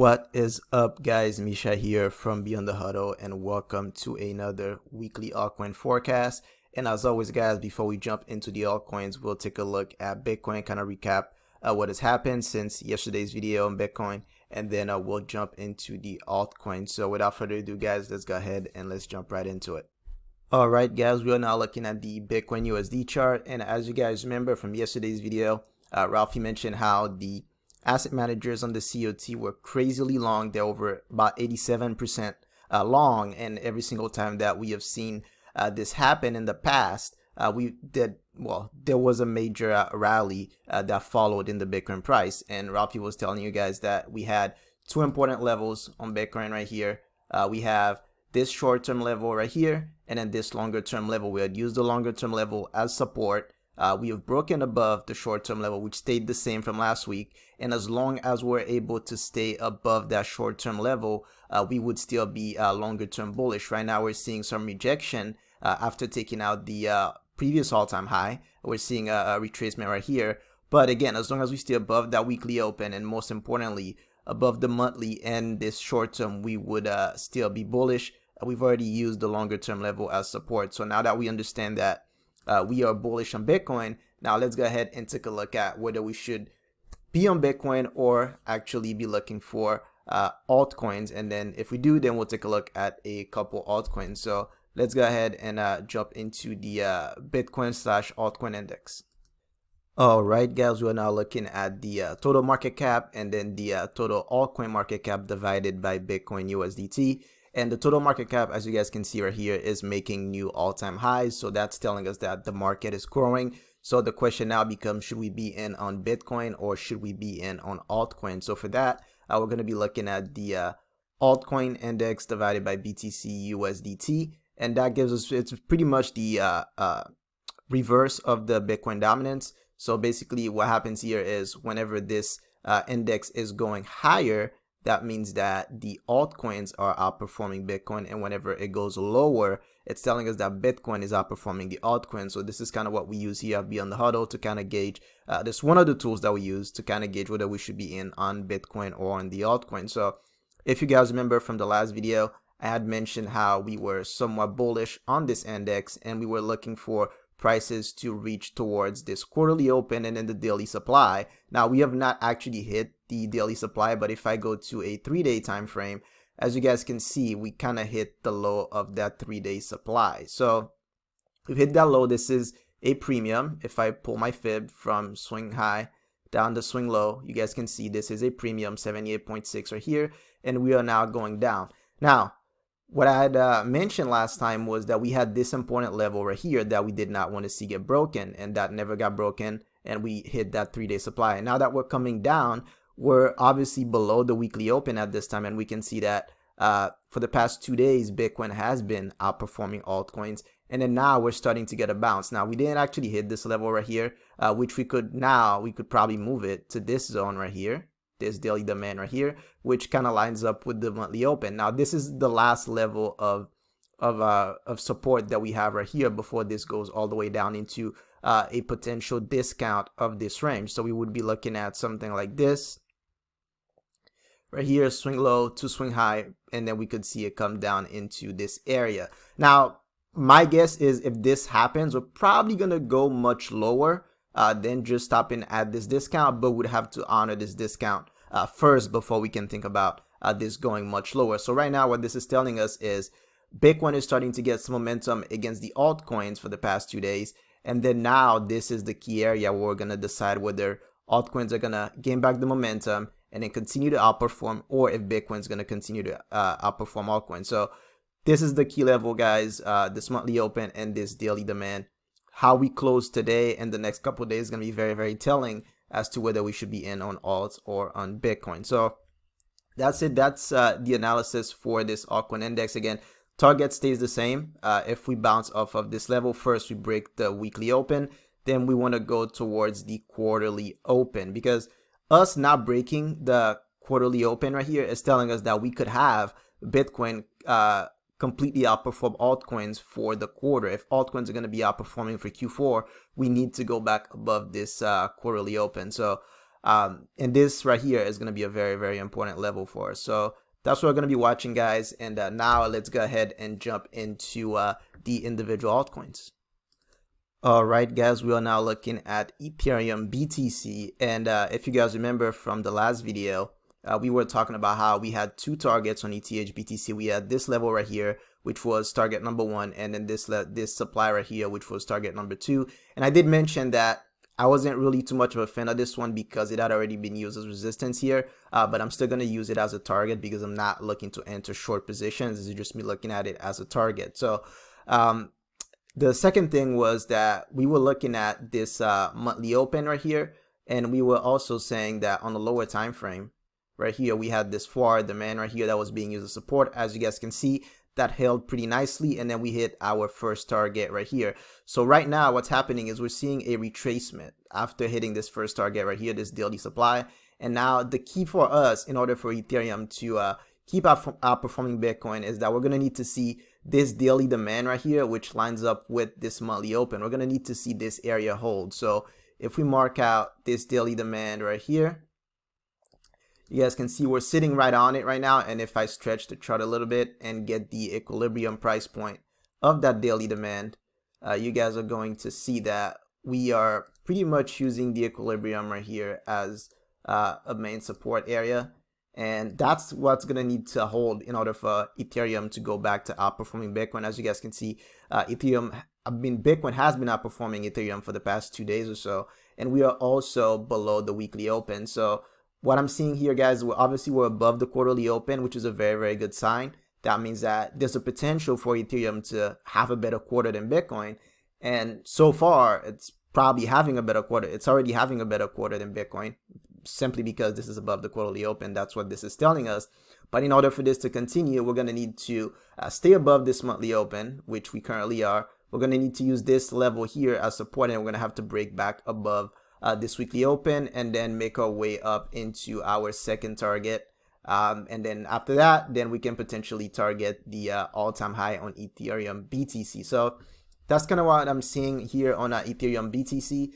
What is up, guys? Misha here from Beyond the Huddle, and welcome to another weekly altcoin forecast. And as always, guys, before we jump into the altcoins, we'll take a look at Bitcoin, kind of recap what has happened since yesterday's video on Bitcoin, and then we'll jump into the altcoin. So without further ado, guys, let's go ahead and let's jump right into it. All right, guys, we are now looking at the Bitcoin USD chart, and as you guys remember from yesterday's video, Ralphie mentioned how the asset managers on the COT were crazily long. They're over about 87% long, and every single time that we have seen this happen in the past, there was a major rally that followed in the Bitcoin price. And Ralphie was telling you guys that we had two important levels on Bitcoin right here. We have this short-term level right here, and then this longer-term level. We had used the longer-term level as support. We have broken above the short-term level, which stayed the same from last week. And as long as we're able to stay above that short-term level, we would still be longer-term bullish. Right now, we're seeing some rejection after taking out the previous all-time high. We're seeing a retracement right here. But again, as long as we stay above that weekly open, and most importantly, above the monthly and this short-term, we would still be bullish. We've already used the longer-term level as support. So now that we understand that we are bullish on Bitcoin, now let's go ahead and take a look at whether we should be on Bitcoin or actually be looking for altcoins. And then if we do, then we'll take a look at a couple altcoins. So let's go ahead and jump into the Bitcoin/altcoin index. All right, guys, we're now looking at the total market cap and then the total altcoin market cap divided by Bitcoin USDT. And the total market cap, as you guys can see right here, is making new all-time highs. So that's telling us that the market is growing. So the question now becomes, should we be in on Bitcoin or should we be in on altcoin? So for that, we're going to be looking at the altcoin index divided by BTC USDT. And that gives us, it's pretty much the reverse of the Bitcoin dominance. So basically what happens here is whenever this index is going higher, that means that the altcoins are outperforming Bitcoin, and whenever it goes lower, it's telling us that Bitcoin is outperforming the altcoin. So this is kind of what we use here at Beyond the Huddle to kind of gauge. This is one of the tools that we use to kind of gauge whether we should be in on Bitcoin or on the altcoin. So if you guys remember from the last video, I had mentioned how we were somewhat bullish on this index, and we were looking for prices to reach towards this quarterly open and then the daily supply. Now we have not actually hit the daily supply, but if I go to a 3-day time frame, as you guys can see, we kind of hit the low of that 3-day supply. So we've hit that low. This is a premium. If I pull my fib from swing high down to swing low, you guys can see this is a premium 78.6 right here, and we are now going down. Now what I had mentioned last time was that we had this important level right here that we did not want to see get broken, and that never got broken, and we hit that 3-day supply. And now that we're coming down, we're obviously below the weekly open at this time, and we can see that for the past 2 days, Bitcoin has been outperforming altcoins, and then now we're starting to get a bounce. Now we didn't actually hit this level right here, which we could probably move it to this zone right here, this daily demand right here, which kind of lines up with the monthly open. Now this is the last level of support that we have right here before this goes all the way down into a potential discount of this range. So we would be looking at something like this right here, swing low to swing high, and then we could see it come down into this area. Now my guess is if this happens, we're probably gonna go much lower than just stopping at this discount, but would have to honor this discount first before we can think about this going much lower. So right now what this is telling us is Bitcoin is starting to get some momentum against the altcoins for the past 2 days, and then now this is the key area where we're going to decide whether altcoins are going to gain back the momentum and then continue to outperform, or if Bitcoin's going to continue to outperform altcoins. So this is the key level, guys, this monthly open and this daily demand. How we close today and the next couple of days is going to be very, very telling as to whether we should be in on alts or on Bitcoin. So that's it. That's the analysis for this altcoin index. Again, target stays the same. If we bounce off of this level, first we break the weekly open, then we want to go towards the quarterly open, because us not breaking the quarterly open right here is telling us that we could have Bitcoin completely outperform altcoins for the quarter. If altcoins are going to be outperforming for Q4, we need to go back above this quarterly open. So And this right here is going to be a very, very important level for us. So that's what we're going to be watching, guys. And now let's go ahead and jump into the individual altcoins. All right, guys, we are now looking at Ethereum BTC. And if you guys remember from the last video, we were talking about how we had two targets on ETHBTC. We had this level right here, which was target number 1, and then this supply right here, which was target number 2. And I did mention that I wasn't really too much of a fan of this one because it had already been used as resistance here, but I'm still going to use it as a target because I'm not looking to enter short positions. This is just me looking at it as a target. So the second thing was that we were looking at this monthly open right here, and we were also saying that on the lower time frame right here, we had this forward demand right here that was being used as support. As you guys can see, that held pretty nicely, and then we hit our first target right here. So right now what's happening is we're seeing a retracement after hitting this first target right here, this daily supply. And now the key for us in order for Ethereum to keep outperforming Bitcoin is that we're going to need to see this daily demand right here, which lines up with this monthly open. We're going to need to see this area hold. So if we mark out this daily demand right here, you guys can see we're sitting right on it right now. And if I stretch the chart a little bit and get the equilibrium price point of that daily demand, you guys are going to see that we are pretty much using the equilibrium right here as a main support area. And that's what's going to need to hold in order for Ethereum to go back to outperforming Bitcoin. As you guys can see, Bitcoin has been outperforming Ethereum for the past 2 days or so. And we are also below the weekly open. So what I'm seeing here, guys, we're above the quarterly open, which is a very, very good sign. That means that there's a potential for Ethereum to have a better quarter than Bitcoin. And so far, it's probably having a better quarter. It's already having a better quarter than Bitcoin, simply because this is above the quarterly open. That's what this is telling us. But in order for this to continue, we're going to need to stay above this monthly open, which we currently are. We're going to need to use this level here as support, and we're going to have to break back above this weekly open and then make our way up into our second target. And then after that, then we can potentially target the all-time high on Ethereum BTC. So that's kind of what I'm seeing here on Ethereum BTC.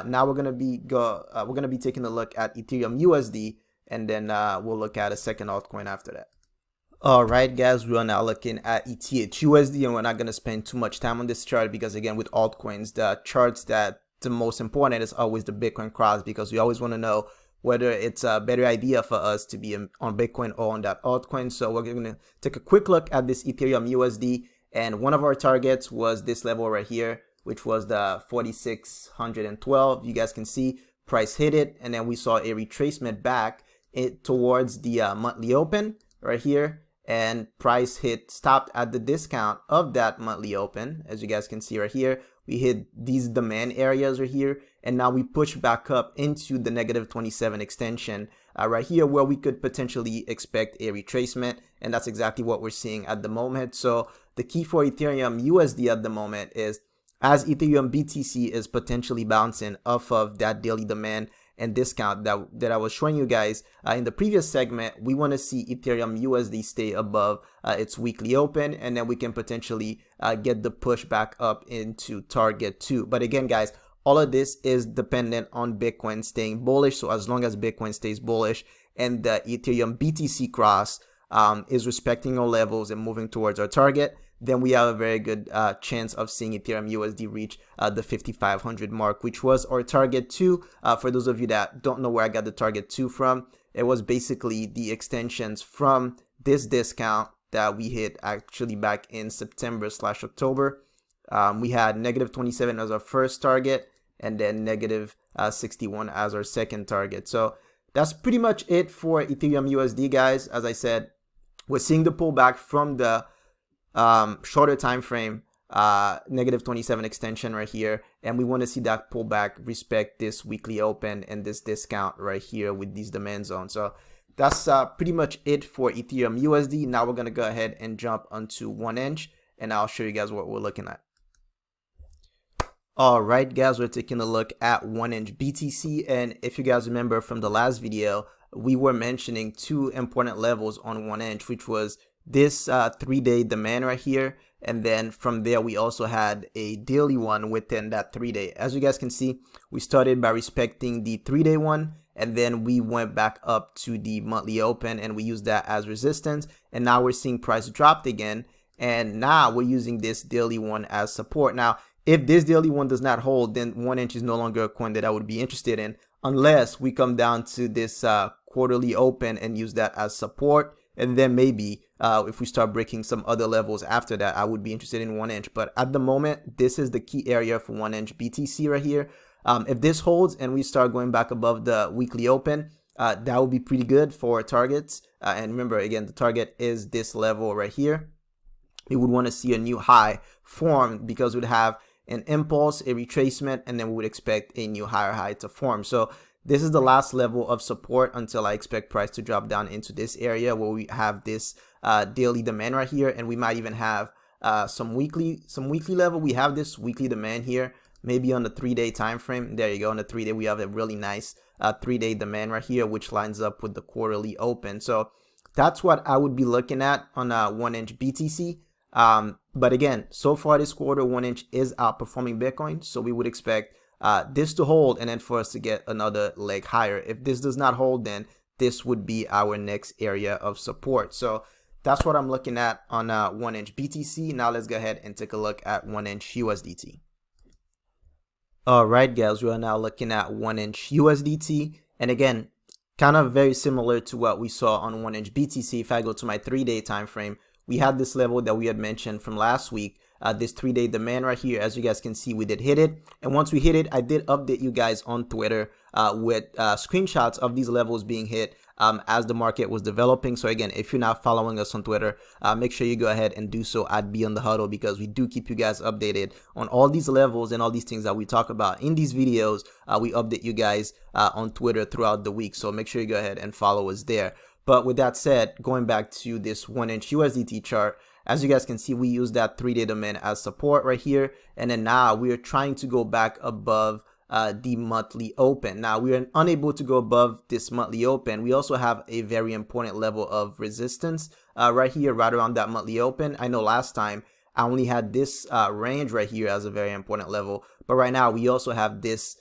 Now we're gonna be taking a look at Ethereum USD, and then we'll look at a second altcoin after that. All right, guys, we are now looking at ETHUSD, and we're not gonna spend too much time on this chart because, again, with altcoins, the charts that the most important is always the Bitcoin cross, because we always want to know whether it's a better idea for us to be on Bitcoin or on that altcoin. So we're going to take a quick look at this Ethereum USD, and one of our targets was this level right here, which was the 4,612. You guys can see price hit it, and then we saw a retracement back towards the monthly open right here, and price stopped at the discount of that monthly open. As you guys can see right here, we hit these demand areas right here, and now we push back up into the -27 extension right here, where we could potentially expect a retracement, and that's exactly what we're seeing at the moment. So the key for Ethereum USD at the moment is, as Ethereum BTC is potentially bouncing off of that daily demand and discount that I was showing you guys in the previous segment, we want to see Ethereum USD stay above its weekly open, and then we can potentially get the push back up into target 2. But again, guys, all of this is dependent on Bitcoin staying bullish. So as long as Bitcoin stays bullish and the Ethereum BTC cross is respecting our levels and moving towards our target, then we have a very good chance of seeing Ethereum USD reach the 5,500 mark, which was our target 2. For those of you that don't know where I got the target 2 from, it was basically the extensions from this discount that we hit actually back in September/October. We had -27 as our first target, and then -61 as our second target. So that's pretty much it for Ethereum USD, guys. As I said, we're seeing the pullback from the shorter time frame, -27 extension right here, and we want to see that pullback respect this weekly open and this discount right here with these demand zones. So that's pretty much it for Ethereum USD. Now we're going to go ahead and jump onto 1inch, and I'll show you guys what we're looking at. All right, guys, we're taking a look at 1inch BTC, and if you guys remember from the last video, we were mentioning two important levels on 1inch, which was this 3-day demand right here, and then from there we also had a daily one within that 3-day. As you guys can see, we started by respecting the 3-day one, and then we went back up to the monthly open and we used that as resistance, and now we're seeing price dropped again, and now we're using this daily one as support. Now if this daily one does not hold, then 1 inch is no longer a coin that I would be interested in, unless we come down to this quarterly open and use that as support. And then maybe if we start breaking some other levels after that, I would be interested in 1 inch. But at the moment, this is the key area for 1 inch BTC right here. If this holds and we start going back above the weekly open, that would be pretty good for targets. And remember, again, the target is this level right here. We would want to see a new high form because we'd have an impulse, a retracement, and then we would expect a new higher high to form. So this is the last level of support until I expect price to drop down into this area where we have this daily demand right here, and we might even have some weekly level. We have this weekly demand here, maybe on the 3-day time frame. There you go. On the 3-day, we have a really nice 3-day demand right here, which lines up with the quarterly open. So that's what I would be looking at on 1 inch BTC. But again, so far this quarter, 1 inch is outperforming Bitcoin. So we would expect this to hold and then for us to get another leg higher. If this does not hold, then this would be our next area of support. So that's what I'm looking at on 1 inch BTC. Now let's go ahead and take a look at 1 inch USDT. All right, guys, we are now looking at 1 inch USDT. And again, kind of very similar to what we saw on 1 inch BTC. If I go to my 3-day time frame, we had this level that we had mentioned from last week, this 3-day demand right here. As you guys can see, we did hit it. And once we hit it, I did update you guys on Twitter with screenshots of these levels being hit as the market was developing. So again, if you're not following us on Twitter, make sure you go ahead and do so at @BeyondTheHuddle, because we do keep you guys updated on all these levels and all these things that we talk about in these videos. We update you guys on Twitter throughout the week. So make sure you go ahead and follow us there. But with that said, going back to this 1 inch USDT chart, as you guys can see, we use that 3-day demand as support right here. And then now we are trying to go back above the monthly open. Now we are unable to go above this monthly open. We also have a very important level of resistance right here, right around that monthly open. I know last time I only had this range right here as a very important level, but right now we also have this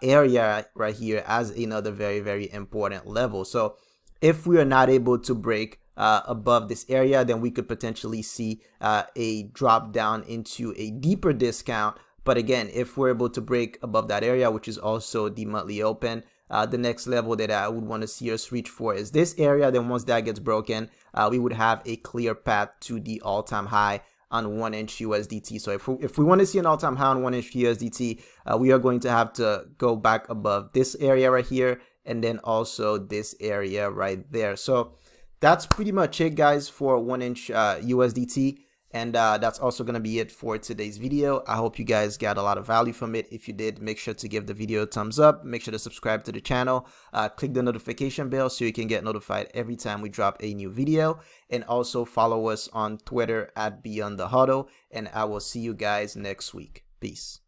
area right here as another very, very important level. So if we are not able to break above this area, then we could potentially see a drop down into a deeper discount. But again, if we're able to break above that area, which is also the monthly open, the next level that I would want to see us reach for is this area. Then once that gets broken, we would have a clear path to the all-time high on 1 inch USDT. So if we want to see an all-time high on 1 inch USDT, we are going to have to go back above this area right here, and then also this area right there. So that's pretty much it, guys, for 1 inch USDT. And that's also going to be it for today's video. I hope you guys got a lot of value from it. If you did, make sure to give the video a thumbs up. Make sure to subscribe to the channel. Click the notification bell so you can get notified every time we drop a new video. And also follow us on Twitter @BeyondTheHuddle. And I will see you guys next week. Peace.